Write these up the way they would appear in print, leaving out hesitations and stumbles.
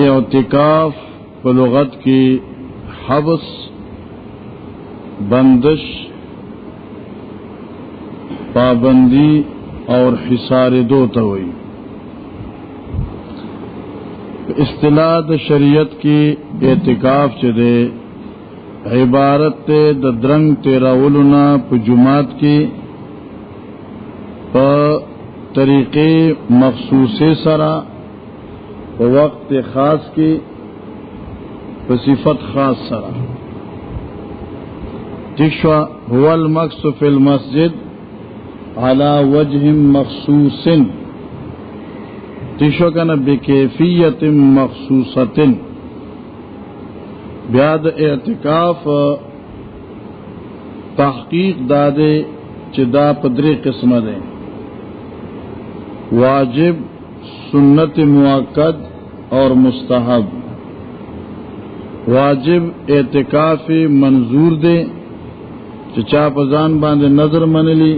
اعتکاف په لغت کې حبس، بندش، پابندی اور حصار دو ته وایي. اصطلاح د شریعت کې اعتکاف چې ده عبارت ته د درنګ تیراولونه په جماعت کې په طریقې مخصوصه سره په وقت خاص کې په صفت خاص سره. تشوا هو المکث فی المسجد على وجه مخصوص، تشوا کنه بکیفیت مخصوصه. بیا د اعتکاف تحقیق داده چې دا په درې قسمه ده: واجب، سنت مؤکد اور مستحب. واجب اعتکاف منظور دے چې چا په ځان باندې نظر منلی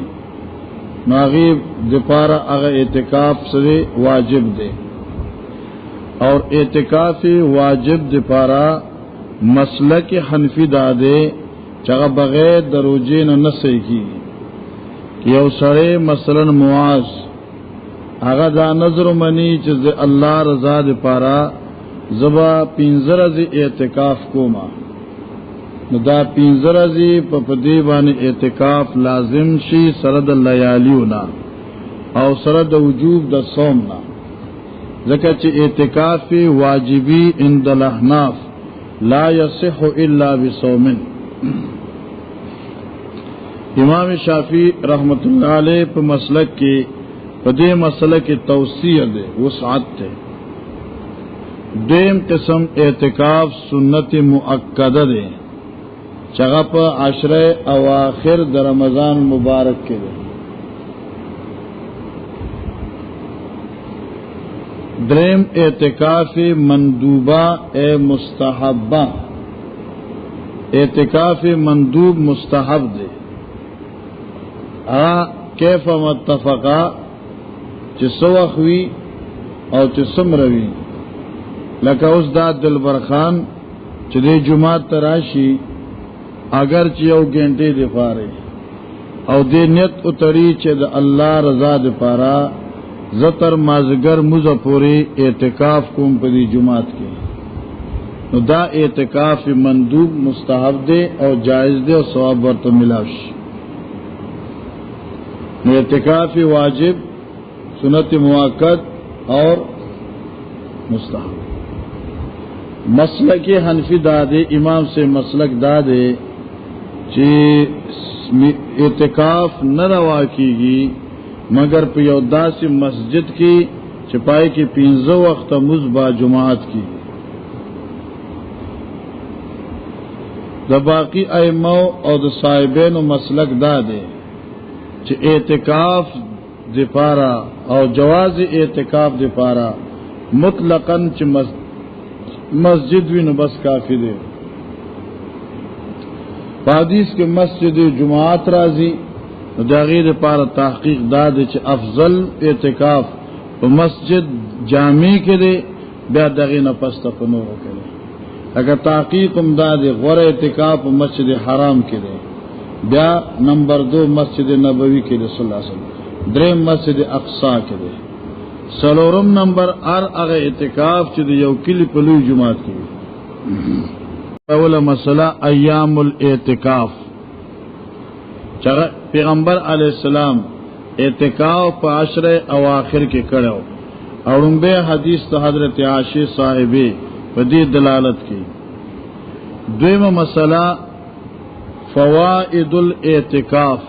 ناغیب دپارا اغا اعتکاف سره واجب دے، اور اعتکاف واجب دپارا مسلک حنفی دادے چاگا بغیر دروجین نسے کی. یو سڑے مثلا معاذ اغا دا نظر منی چیز اللہ رضا دپارا زبا پینزر ازی اعتکاف کوما، دا پینزر ازی پا پدیبان اعتکاف لازم شی سرد لیالیونا او سرد وجوب دا صومنا. ذکر چی اعتکاف واجبی اند الاحناف لا یصح الا بصومن. امام شافعی رحمت اللہ علیہ پا مسلک کی پدے مسلک کی توسیع دے، وسعت دے. دیم قسم اعتکاف سنت مؤکدہ دے چغا پا عشرہ اواخر در رمضان مبارک کے دے. دریم اعتکاف مندوبہ اے مستحبہ، اعتکاف مندوب مستحب دے. کیف متفقہ چی سوخوی او چی سمروی، لکه اوس دا دلبر خان چې د جمعات تراشی اگر چې یو ګنټه دی فارغ او د نیت اتری چې د الله رضا د پاره زتر مازګر موزه پوری اعتکاف کوم په دې جمعات کې، نو دا اعتکاف مندوب مستحب دی او جائز دی او ثواب ورته ملاوي. نو اعتکاف واجب، سنت مؤکد اور مستحب. مسلک حنفی دادے امام سے مسلک دادے چی اعتکاف نہ روا کی گی مگر پیودا سے مسجد کی چپائی کی پینزو وقت مزبا جماعت کی. دا باقی ائمہ اور دا صاحبین و مسلک دادے چی اعتکاف دی پارا اور جواز اعتکاف دی پارا مطلقاً چی مسجد وی نو بس کافی دے. حدیث کے مسجد جماعت رازی داغیر پار تحقیق داد چ افضل اعتکاف مسجد جامع کے دے بیا داغی نہ پس تپنو کرے. اگر تحقیق امداد غور اعتکاف مسجد حرام کے دے، بیا نمبر 2 مسجد نبوی کے دے صلی اللہ علیہ وسلم، دریم مسجد اقصی کے دے، سلورم نمبر ار اغه اعتکاف چې د یو کلی په لوی جماعت کې. اوله مسله ایام الاعتکاف، چې پیغمبر علی السلام اعتکاف په عشره اواخر کې کړو او لومبه حدیث ته حضرت عائشہ صاحبہ په دې دلالت کوي. دویمه مسله فوائد الاعتکاف،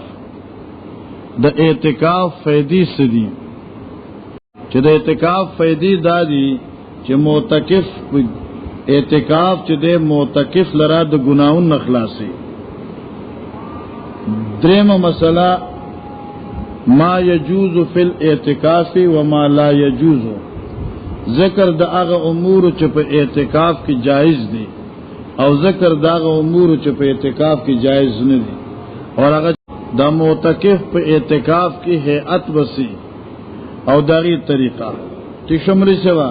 د اعتکاف فائدې څه دي؟ چې د اعتکاف فائدې دادي چې معتکف اعتکاف چې د معتکف لرا د ګناہوں نه خلاصي. درېمه مسله ما يجوز فی الاعتکاف وما لا يجوز، ذکر د هغه امور چې په اعتکاف کې جائز دي او ذکر د هغه امور چې په اعتکاف کې جائز نه دي، اور هغه د معتکف په اعتکاف کې هيئت وسی او داغی طریقہ تی شمری سوا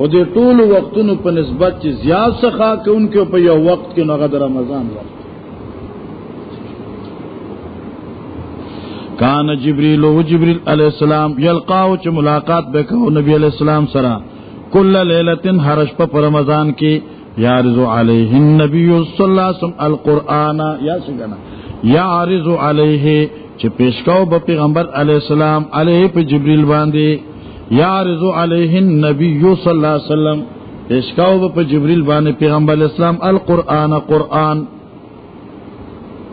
او دې ټول وختونو په نسبت چې زیات څخه کوونکو په یو وخت کې نغد رمضان ورته کان جبريل او جبريل عليه السلام یلقاو چې ملاقات وکاو نبی عليه السلام سره کل لیلۃ هر شپه په رمضان کې یعرض علیه النبي صلی الله علیه وسلم القرآن یا څنګه یعرض علیه چې پیشکاو به پیغمبر علیه السلام علیه په جبريل باندې یعرض علیه النبي صلی الله علیه وسلم پیشکاو په جبريل باندې پیغمبر اسلام القرآن قرآن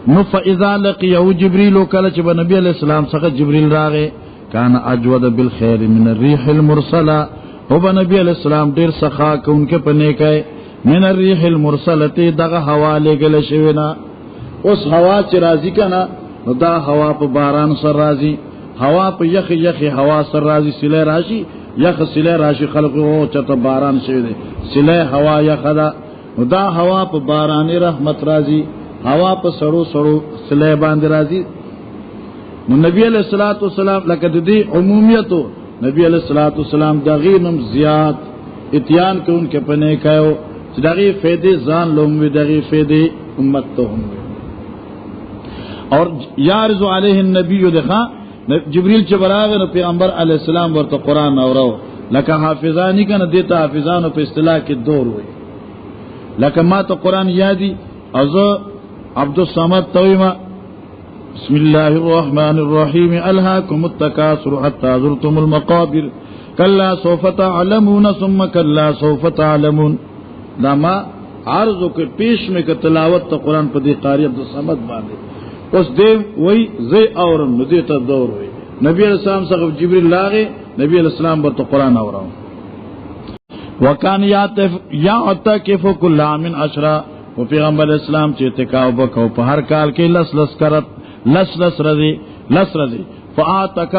نو فاذا لقيه جبريل کله چې نبی علیہ السلام څخه جبريل راغی کان اجود بالخير من الريح المرسله او نبی علیہ السلام ډیر سخا کوونکې پنه کوي من الريح المرسله دغه هوا لګل شوی نه اوس هوا چې راځي کنه نو دا هوا په باران سره راځي هوا په یخ هوا سره راځي سله راشي یخ سله راشي خلق او چته باران شوی دی سله هوا یخ دا نو دا هوا په باراني رحمت راځي هوا په سړو سله باندې راځي نو نبی علیہ الصلوۃ والسلام لکه د دې عمومیت نبی علیہ الصلوۃ والسلام دغه نم زیات اتیان کوونکې پنه کایو چې دغه فائدې ځان لوموي دغه فائدې امت ته هم اور یارز علیه النبی دغه جبريل چې براغه نو پیغمبر علیہ السلام ورته قران اورو لکه حافظانی کنه دیتا حافظانو په اصطلاح کې دور وي لکه ما ته قران یادي از عبد الصمد تویما بسم الله الرحمن الرحيم الهاكم التكاثر حتى زرتم المقابر كلا سوف تعلمون ثم كلا سوف تعلمون لما عرضو کے پیش میں کہ تلاوت قرآن پر دی قاری عبد الصمد باندې اس دے وہی زی اورم ندی تا دور ہوئی نبی علیہ السلام صاحب جبریل لاغے نبی علیہ السلام بر تو قرآن اوراؤں وکان یعتکف کل عام 10 و پیغمبر اسلام چې اعتکاف وکاو په هر کال کې لس رضی فاعتک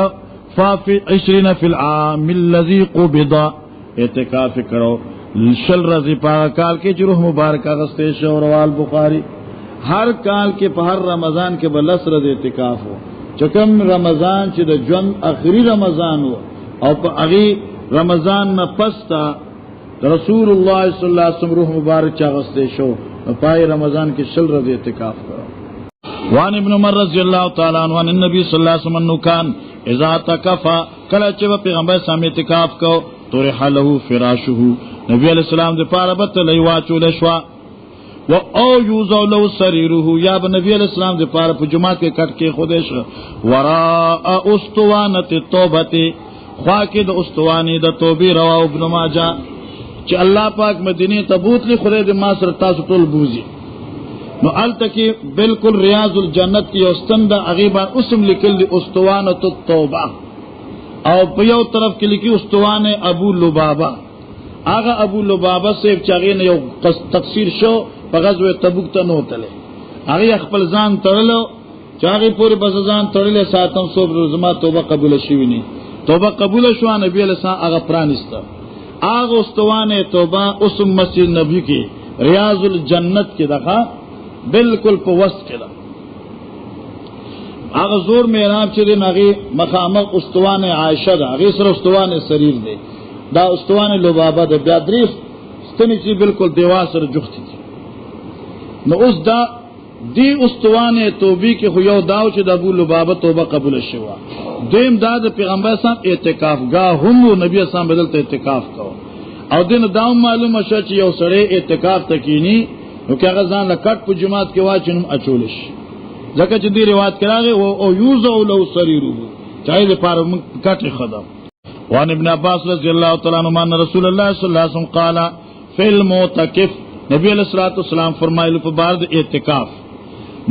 ففي 20 في العام الذي قبض اعتکاف کرو شل رضی په کال کې چې روح مبارک اغسته شو روال بخاری هر کال کې په هر رمضان کې بلس رضی اعتکاف وو چکم رمضان چې د جون اخری رمضان وو او په اغي رمضان نه پستا رسول الله صلی الله علیه وسلم روح مبارک چاغسته شو پای رمضان کې شل رضی اعتکاف کرو وان ابن عمر رضی الله تعالی عنہ ان النبي صلی الله علیه وسلم کان اذا تکفا کله چې پیغمبر سم اعتکاف کو طرح له فراشه نبی علیہ السلام د پاره بت لای واچول شو و او یوزو له سریره یا نبی علیہ السلام د پاره په جمعه کې کټ کې خودش ورا استوانه توبه خوا کې د استوانی د توبې روا ابن ماجه چې الله پاک مدینه تبوت لی خدای د ما سره تاسو ټول بوزي نو التکی بالکل ریاض الجنت کی استند غیبا اسم لیکل دی استوانه التوبه او په یو طرف کې لیکي استوانه ابو لبابه هغه ابو لبابه صاحب چاغې نه یو تفسیر شو په غزوه تبوک ته نو تله هغه خپل ځان تړلو چاغې پوری بس ځان تړلې ساتم صبح زما توبه قبول شوی نه توبه قبول شو نبی علیہ السلام هغه پرانیسته هغه استوانه توبه اسم مسجد نبی کې ریاض الجنت کې دغه بالکل په وسط کې ده هغه زور میراب چې دی هغه مخامخ استوانه عائشه ده هغه سره استوانه سریر دی دا استوانه لبابه ده بیا دریف ستنی چې بالکل دیوال سره جوخت دي نو اوس دا دی استوانه توبې کې خو یو داو چې د ابو لبابه توبه قبول شوه دیم دا د پیغمبر اسلام اعتکافګاه هم نبی اسلام بدلته اعتکاف کو او دین دا معلومه شو چې یو سړی اعتکاف تکینی نو کاغه ځان لکټ په جماعت کې واچنم اچولش ځکه چې دې روایت کراغه او یوزو له سریرو چای له پاره کټه خدا وان ابن عباس رضی الله تعالی عنہ ان رسول الله صلی الله علیه وسلم قال فی المعتکف نبی علیہ الصلوۃ والسلام فرمایلی په بار د اعتکاف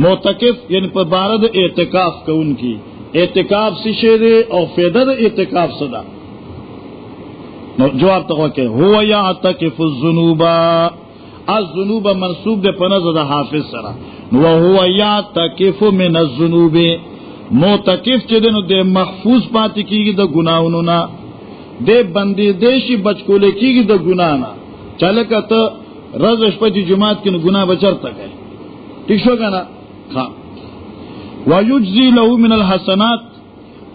معتکف یعنی په بار د اعتکاف کوونکی اعتکاف څه دی او فائدہ د اعتکاف څه ده نو جواب ته وکي هو یعتکف الذنوب الذنوب منسوب ده په نظر د حافظ سره نو هو یعتکف من الذنوب معتکف چې دنو د محفوظ پاتې کیږي د ګناونو نه د بندي دیشي بچکول کیږي د ګنا نه چلکه ته رزش په جمعات کې ګنا بچرته کوي ٹھیک شو کنه ها ويجزي له من الحسنات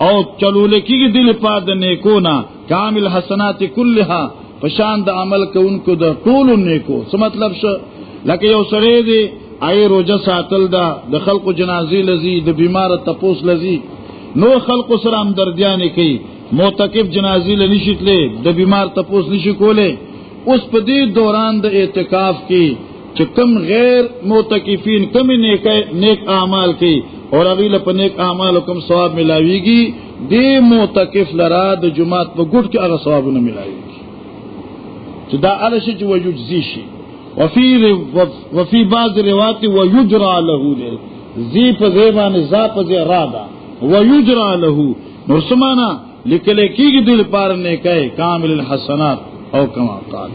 او چلو لکیږي د لپاره د نیکونا کامل حسنات كلها پشان د عمل کوونکو د ټولو نیکو. څه مطلب شو؟ لکه یو سړی دی آی روزه ساتل دا د خلقو جنازې لذي د بیمار تپوس لذي نو خلقو سره همدردیانې کوي معتکف جنازې لنشتلې د بیمار تپوس نشي کوله. اوس په دې دوران د اعتکاف کې چې کم غیر معتکفین کم نیک اعمال کوي اور هغه له په نیک اعمالو کوم ثواب ملاويږي دې معتکف لرا د جمعات په ګډ کې هغه ثوابونه ملاويږي چې دا اله شي چې وجود زی شي. وفي بعض روایت ويجرى له ذی په زبان ذا په اراده ويجرى له نور سمانا لیکل کېږي د لپاره نه کوي کامل الحسنات او کما قال